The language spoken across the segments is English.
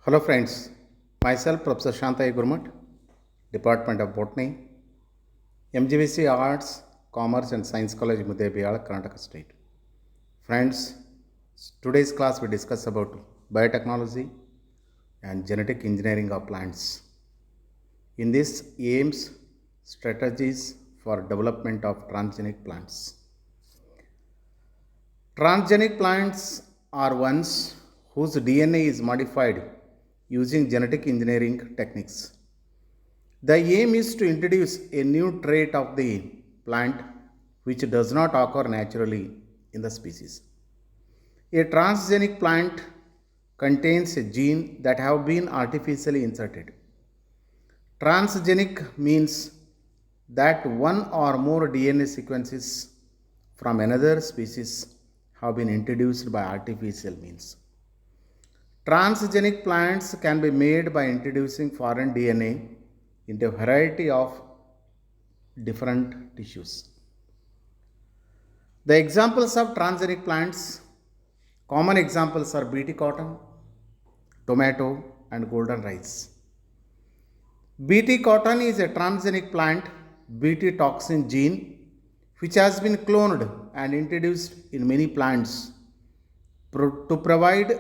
Hello friends, myself Professor Shantay Gurmat, Department of Botany, MGVC Arts, Commerce and Science College Mudebiyal, Karnataka State. Friends, today's class we discuss about biotechnology and genetic engineering of plants. In this aims, strategies for development of transgenic plants. Transgenic plants are ones whose DNA is modified using genetic engineering techniques. The aim is to introduce a new trait of the plant which does not occur naturally in the species. A transgenic plant contains a gene that have been artificially inserted. Transgenic means that one or more DNA sequences from another species have been introduced by artificial means. Transgenic plants can be made by introducing foreign DNA into a variety of different tissues. The examples of transgenic plants, common examples are BT cotton, tomato, and golden rice. BT cotton is a transgenic plant BT toxin gene which has been cloned and introduced in many plants to provide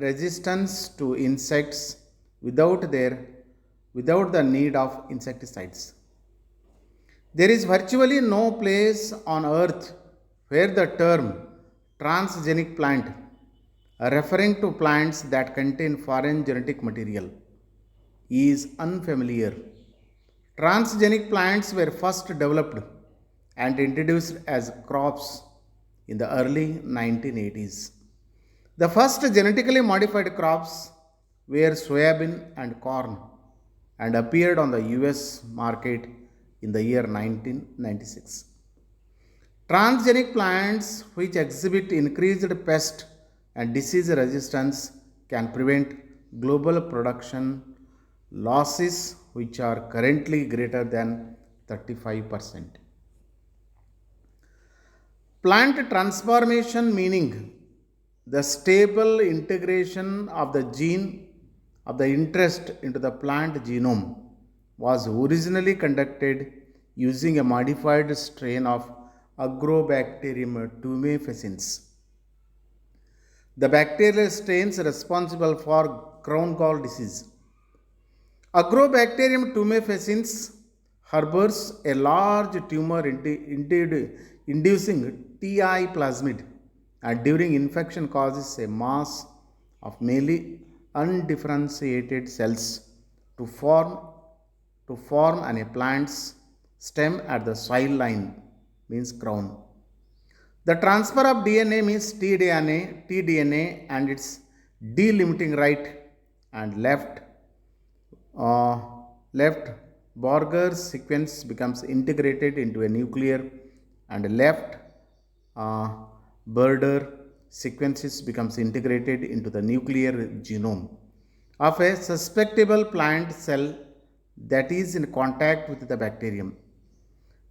resistance to insects without the need of insecticides. There is virtually no place on earth where the term transgenic plant, referring to plants that contain foreign genetic material, is unfamiliar. Transgenic plants were first developed and introduced as crops in the early 1980s. The first genetically modified crops were soybean and corn and appeared on the US market in the year 1996. Transgenic plants which exhibit increased pest and disease resistance can prevent global production losses which are currently greater than 35%. Plant transformation meaning the stable integration of the gene of the interest into the plant genome was originally conducted using a modified strain of Agrobacterium tumefacins. The bacterial strains responsible for crown gall disease. Agrobacterium tumefacins harbors a large tumor inducing TI plasmid and during infection causes a mass of mainly undifferentiated cells to form an a plant's stem at the soil line means crown. The transfer of DNA means tDNA and its delimiting right and left Borger sequence becomes integrated into a nuclear and left uh, Border sequences becomes integrated into the nuclear genome of a susceptible plant cell that is in contact with the bacterium.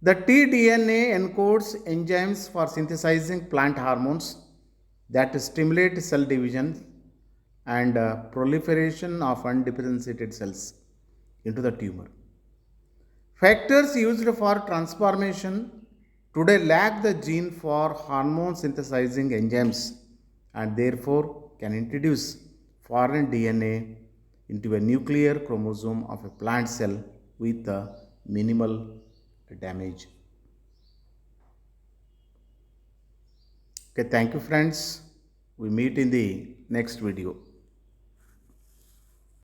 The tDNA encodes enzymes for synthesizing plant hormones that stimulate cell division and proliferation of undifferentiated cells into the tumor. Factors used for transformation today lack the gene for hormone synthesizing enzymes and therefore can introduce foreign DNA into a nuclear chromosome of a plant cell with minimal damage. Okay, thank you friends. We meet in the next video.